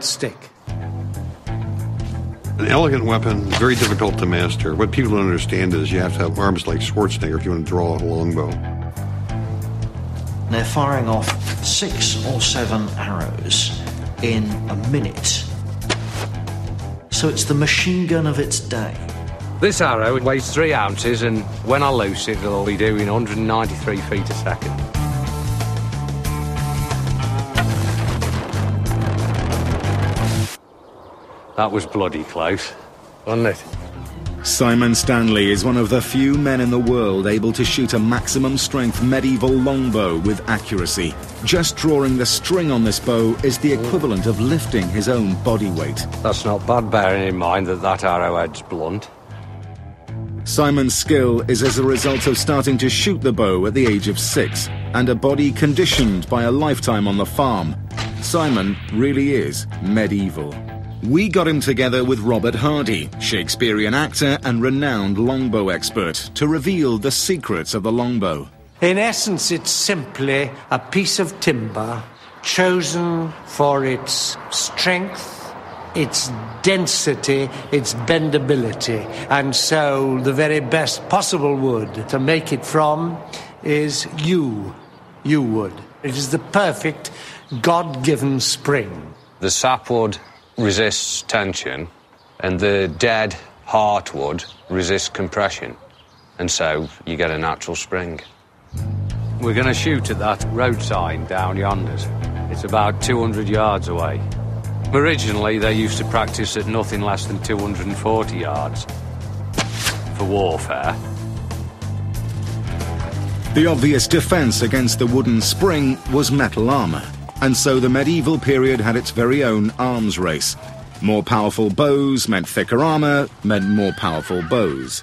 stick. An elegant weapon, very difficult to master. What people don't understand is you have to have arms like Schwarzenegger if you want to draw a longbow. They're firing off 6 or 7 arrows in a minute. So it's the machine gun of its day. This arrow weighs 3 ounces, and when I loose it, it'll be doing 193 feet a second. That was bloody close, wasn't it? Simon Stanley is one of the few men in the world able to shoot a maximum-strength medieval longbow with accuracy. Just drawing the string on this bow is the equivalent of lifting his own body weight. That's not bad, bearing in mind that arrowhead's blunt. Simon's skill is as a result of starting to shoot the bow at the age of 6, and a body conditioned by a lifetime on the farm. Simon really is medieval. We got him together with Robert Hardy, Shakespearean actor and renowned longbow expert, to reveal the secrets of the longbow. In essence, it's simply a piece of timber chosen for its strength, its density, its bendability. And so the very best possible wood to make it from is yew wood. It is the perfect God-given spring. The sapwood resists tension, and the dead heartwood resists compression, and so you get a natural spring. We're going to shoot at that road sign down yonder. It's about 200 yards away. Originally, they used to practice at nothing less than 240 yards for warfare. The obvious defence against the wooden spring was metal armour, and so the medieval period had its very own arms race. More powerful bows meant thicker armour, meant more powerful bows.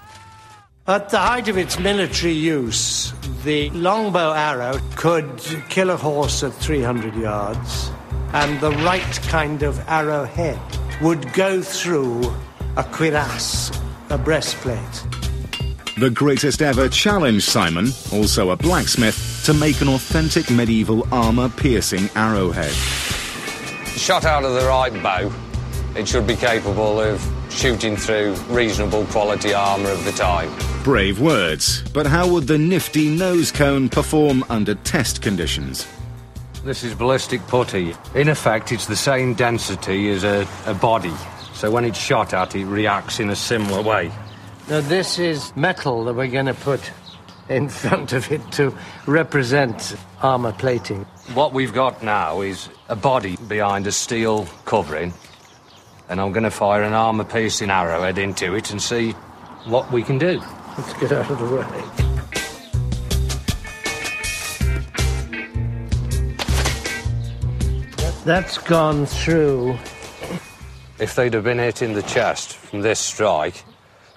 At the height of its military use, the longbow arrow could kill a horse at 300 yards, and the right kind of arrowhead would go through a cuirass, a breastplate. The greatest ever challenged Simon, also a blacksmith, to make an authentic medieval armour-piercing arrowhead. Shot out of the right bow, it should be capable of shooting through reasonable quality armour of the time. Brave words, but how would the nifty nose cone perform under test conditions? This is ballistic putty. In effect, it's the same density as a body, so when it's shot at, it reacts in a similar way. Now, this is metal that we're going to put in front of it to represent armour plating. What we've got now is a body behind a steel covering, and I'm going to fire an armour-piercing arrowhead into it and see what we can do. Let's get out of the way. That's gone through. If they'd have been hit in the chest from this strike,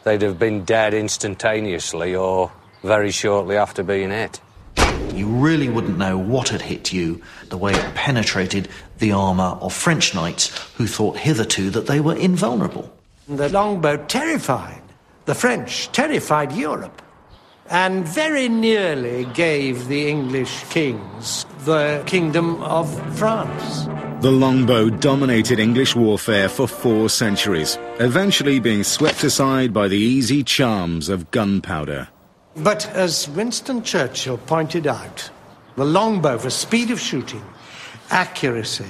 they'd have been dead instantaneously or very shortly after being hit. You really wouldn't know what had hit you, the way it penetrated the armour of French knights who thought hitherto that they were invulnerable. The longbow terrified the French, terrified Europe, and very nearly gave the English kings the kingdom of France. The longbow dominated English warfare for 4 centuries, eventually being swept aside by the easy charms of gunpowder. But as Winston Churchill pointed out, the longbow, for speed of shooting, accuracy,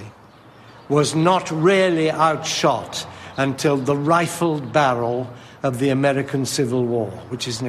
was not really outshot until the rifled barrel of the American Civil War, which is